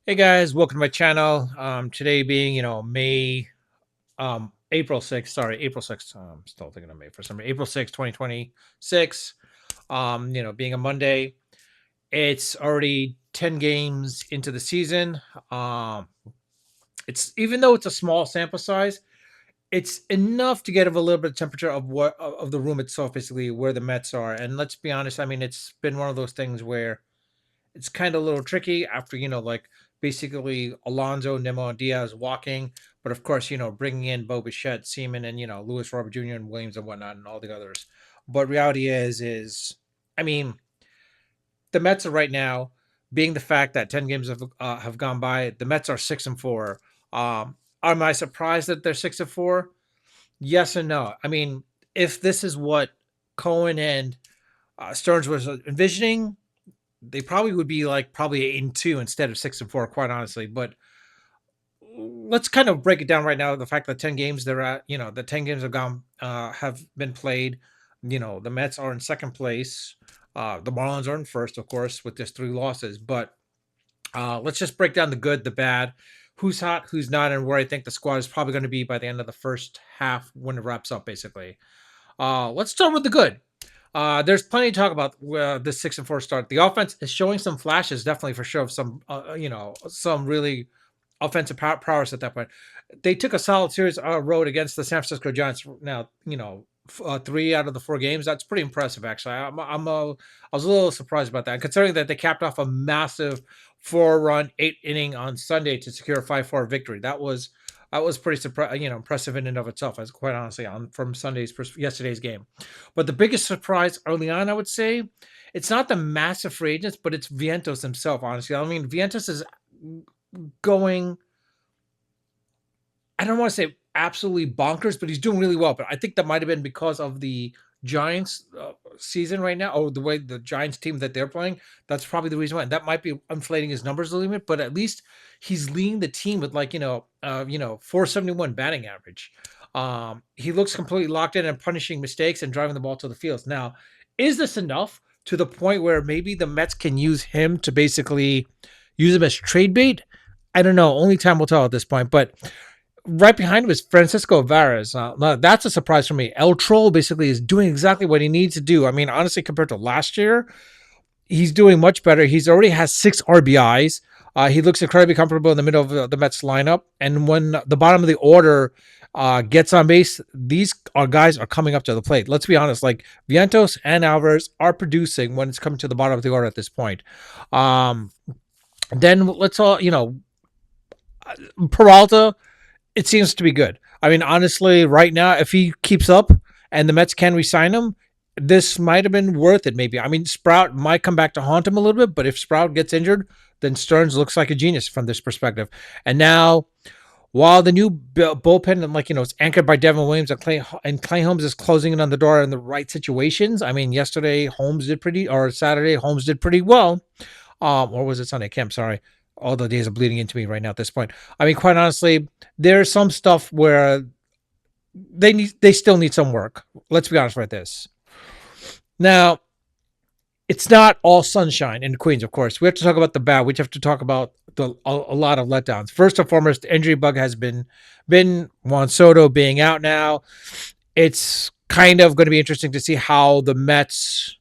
Hey guys, welcome to my channel. Today being, April 6th, sorry, April 6th. I'm still thinking of May for some reason. April 6th, 2026. Being a Monday, it's already 10 games into the season. Um, it's even though it's a small sample size, it's enough to get a little bit of temperature of of the room itself, basically where the Mets are. And let's be honest, I mean, it's been one of those things where it's kind of a little tricky after, like basically Alonso, Nemo, and Diaz walking. But of course, bringing in Bo Bichette, Seaman, and, Lewis Robert Jr. and Williams and whatnot and all the others. But reality I mean, the Mets are right now, being the fact that 10 games have gone by, the Mets are 6-4. Am I surprised that they're 6-4? Yes and no. I mean, if this is what Cohen and Stearns was envisioning, they probably would be like probably 8-2 instead of 6-4, quite honestly. But let's kind of break it down right now. The fact that 10 games they're at, the 10 games have been played. The Mets are in second place. The Marlins are in first, of course, with just 3 losses. But let's just break down the good, the bad, who's hot, who's not, and where I think the squad is probably going to be by the end of the first half when it wraps up, basically. Let's start with the good. There's plenty to talk about this 6-4 start. The offense is showing some flashes, definitely for sure, of some really offensive prowess at that point. They took a solid series road against the San Francisco Giants. Now, 3 out of the 4 games. That's pretty impressive, actually. I was a little surprised about that, considering that they capped off a massive 4-run, 8 inning on Sunday to secure a 5-4 victory. That was pretty impressive in and of itself, as quite honestly, on from yesterday's game. But the biggest surprise early on, I would say, it's not the massive free agents, but it's Vientos himself. Honestly, I mean, Vientos is going. I don't want to say absolutely bonkers, but he's doing really well. But I think that might have been because of the Giants season right now, or the way the Giants team that they're playing. That's probably the reason why. That might be inflating his numbers a little bit, but at least he's leading the team with 471 batting average. He looks completely locked in and punishing mistakes and driving the ball to the fields. Now, is this enough to the point where maybe the Mets can use him to basically use him as trade bait? I don't know. Only time will tell at this point, but right behind him is Francisco Alvarez. Now, that's a surprise for me. El Troll basically is doing exactly what he needs to do. I mean, honestly, compared to last year, he's doing much better. He's already has 6 RBIs. He looks incredibly comfortable in the middle of the Mets lineup. And when the bottom of the order gets on base, these guys are coming up to the plate. Let's be honest, like Vientos and Alvarez are producing when it's coming to the bottom of the order at this point. Um, then let's all, Peralta, it seems to be good. I mean, honestly, right now, if he keeps up and the Mets can re-sign him, this might have been worth it. Maybe. I mean, Sprout might come back to haunt him a little bit, but if Sprout gets injured, then Stearns looks like a genius from this perspective. And now, while the new bullpen and it's anchored by Devin Williams and Clay Holmes is closing in on the door in the right situations. I mean, Saturday Holmes did pretty well. Or was it Sunday? Kim, sorry. All the days are bleeding into me right now at this point. I mean, quite honestly, there's some stuff where they still need some work. Let's be honest about this. Now, it's not all sunshine in Queens, of course. We have to talk about the bad. We have to talk about a lot of letdowns. First and foremost, the injury bug has been Juan Soto being out now. It's kind of going to be interesting to see how the Mets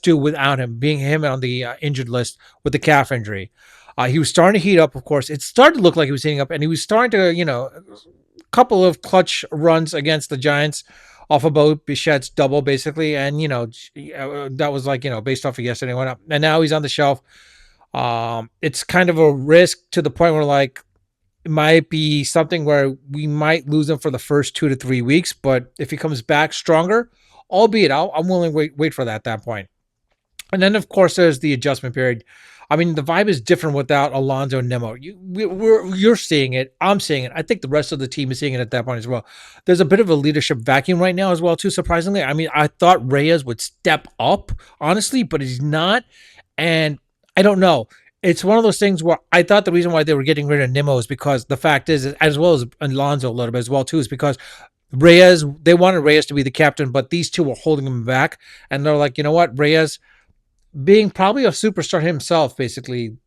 do without him, being him on the injured list with the calf injury. He was starting to heat up, of course. It started to look like he was heating up, and he was starting to, a couple of clutch runs against the Giants off of Bo Bichette's double, basically. And, that was based off of yesterday. Went up. And now he's on the shelf. It's kind of a risk to the point where, it might be something where we might lose him for the first 2 to 3 weeks. But if he comes back stronger, albeit I'm willing to wait for that at that point. And then, of course, there's the adjustment period. I mean, the vibe is different without Alonso and Nemo. You're seeing it. I'm seeing it. I think the rest of the team is seeing it at that point as well. There's a bit of a leadership vacuum right now as well, too, surprisingly. I mean, I thought Reyes would step up, honestly, but he's not. And I don't know. It's one of those things where I thought the reason why they were getting rid of Nemo is because the fact is, as well as Alonso a little bit as well, too, is because they wanted Reyes to be the captain, but these two were holding him back. And they're like, you know what, Reyes, being probably a superstar himself, basically,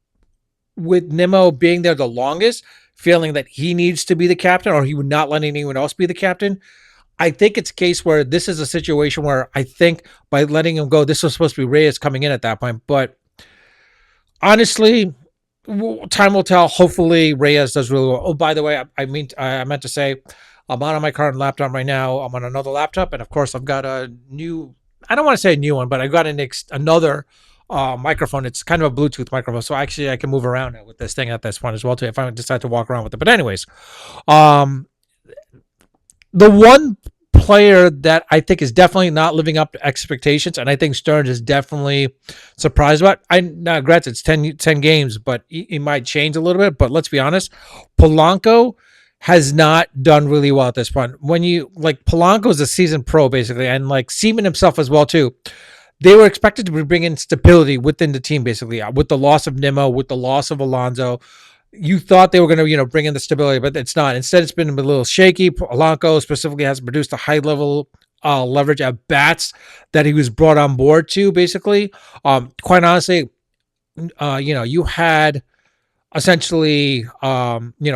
with Nimmo being there the longest, feeling that he needs to be the captain or he would not let anyone else be the captain. I think it's a case where this is a situation where I think by letting him go, this was supposed to be Reyes coming in at that point. But honestly, time will tell. Hopefully, Reyes does really well. Oh, by the way, I meant to say, I'm not on my current laptop right now. I'm on another laptop, and of course, I've got a new. I don't want to say a new one, but I got another microphone. It's kind of a Bluetooth microphone, so actually I can move around with this thing at this point as well too if I decide to walk around with it. But anyways, um, the one player that I think is definitely not living up to expectations, and I think Stearns is definitely surprised about. I now granted it's 10 games, but he might change a little bit. But let's be honest, Polanco has not done really well at this point. When you like Polanco is a seasoned pro basically, and like Seaman himself as well too. They were expected to bring in stability within the team basically with the loss of Nimmo, with the loss of Alonso, you thought they were going to, bring in the stability, but it's not. Instead, it's been a little shaky. Polanco specifically has produced a high level leverage at bats that he was brought on board to. Basically, quite honestly, you had essentially,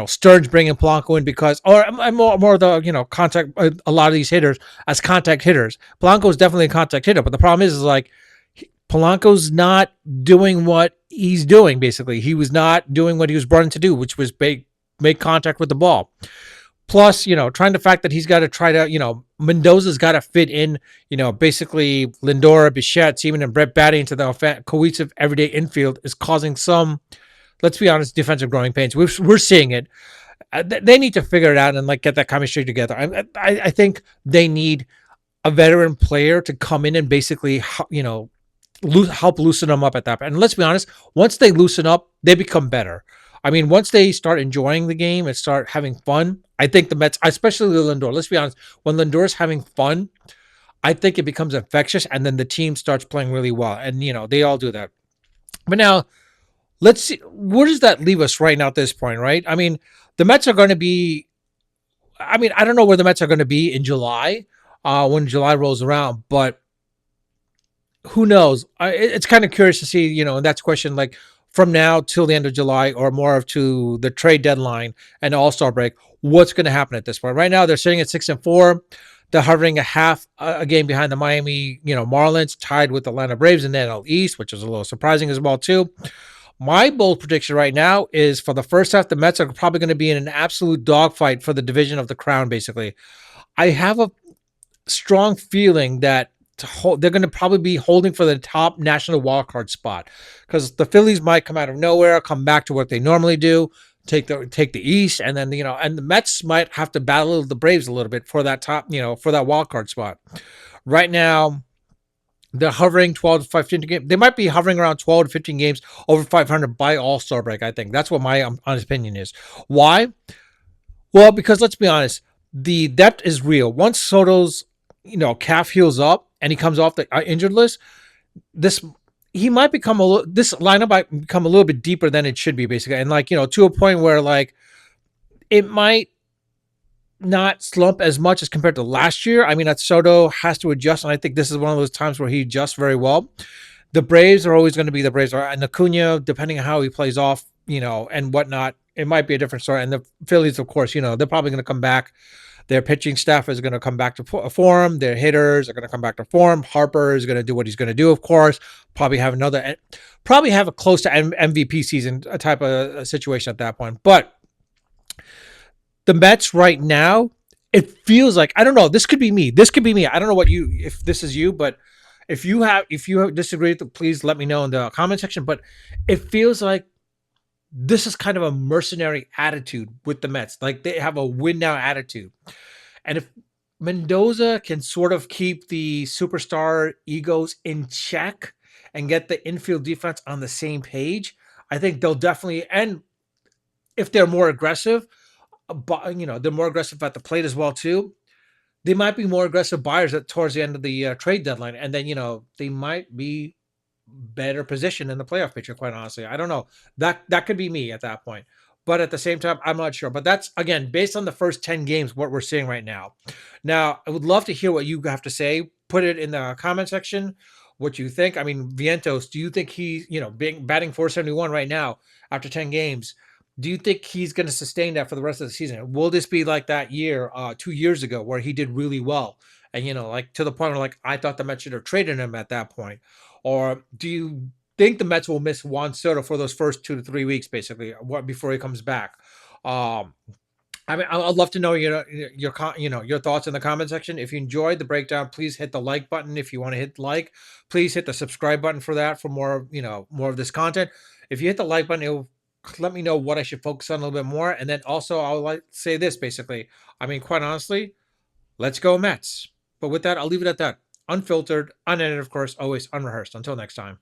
Stearns bringing Polanco in because, or more of the, contact. A lot of these hitters as contact hitters. Polanco is definitely a contact hitter, but the problem is like Polanco's not doing what he's doing. Basically, he was not doing what he was brought in to do, which was make contact with the ball. Plus, trying the fact that he's got to try to, Mendoza's got to fit in, basically Lindor, Bichette, Seaman, and Brett Baty into the cohesive everyday infield is causing some, let's be honest, defensive growing pains. We're seeing it. They need to figure it out and like get that chemistry together. I think they need a veteran player to come in and basically, help loosen them up at that point. And let's be honest, once they loosen up, they become better. I mean, once they start enjoying the game and start having fun, I think the Mets, especially Lindor, let's be honest, when Lindor's having fun, I think it becomes infectious and then the team starts playing really well. And, they all do that. But now, let's see, where does that leave us right now at this point, right? I mean, the Mets are going to be, I don't know where the Mets are going to be in July when July rolls around, but who knows? It's kind of curious to see, and that's a question like from now till the end of July or more of to the trade deadline and All-Star break, what's going to happen at this point? Right now, they're sitting at 6-4. They're hovering a half a game behind the Miami, Marlins, tied with the Atlanta Braves in the NL East, which is a little surprising as well, too. My bold prediction right now is for the first half, the Mets are probably going to be in an absolute dogfight for the division of the crown, basically. I have a strong feeling that they're going to probably be holding for the top national wildcard spot because the Phillies might come out of nowhere, come back to what they normally do, take the East, and then and the Mets might have to battle the Braves a little bit for that top, for that wildcard spot. Right now, they're hovering 12 to 15 games. They might be hovering around 12 to 15 games over 500 by All-Star break. I think that's what my honest opinion is. Why? Well, because let's be honest, the depth is real. Once Soto's calf heals up and he comes off the injured list, this lineup might become a little bit deeper than it should be, basically, and to a point where like it might not slump as much as compared to last year. I mean, that Soto has to adjust, and I think this is one of those times where he adjusts very well. The Braves are always going to be the Braves, and Acuna, depending on how he plays off, and whatnot, it might be a different story. And the Phillies, of course, they're probably going to come back. Their pitching staff is going to come back to form. Their hitters are going to come back to form. Harper is going to do what he's going to do, of course. Probably have a close to MVP season type of situation at that point. But the Mets right now, it feels like, I don't know. This could be me. I don't know if this is you, but if you have disagreed, please let me know in the comment section. But it feels like this is kind of a mercenary attitude with the Mets. Like they have a win now attitude. And if Mendoza can sort of keep the superstar egos in check and get the infield defense on the same page, I think they'll definitely, and if they're more aggressive, they're more aggressive at the plate as well too. They might be more aggressive buyers towards the end of the trade deadline, and then they might be better position in the playoff picture, quite honestly. I don't know. That could be me at that point. But at the same time, I'm not sure. But that's, again, based on the first 10 games, what we're seeing right now. Now, I would love to hear what you have to say. Put it in the comment section. what you think. I mean, Vientos, do you think he, being batting 471 right now after 10 games, do you think he's going to sustain that for the rest of the season? Will this be like that year, 2 years ago, where he did really well? And, like to the point where like I thought the Mets should have traded him at that point. Or do you think the Mets will miss Juan Soto for those first 2 to 3 weeks, basically, what before he comes back? Um, I mean, I'd love to know your thoughts in the comment section. If you enjoyed the breakdown, please hit the like button. If you want to hit like, please hit the subscribe button for that for more of this content. If you hit the like button, it'll let me know what I should focus on a little bit more. And then also, I'll like say this basically. I mean, quite honestly, let's go Mets. But with that, I'll leave it at that. Unfiltered, unedited, of course, always unrehearsed. Until next time.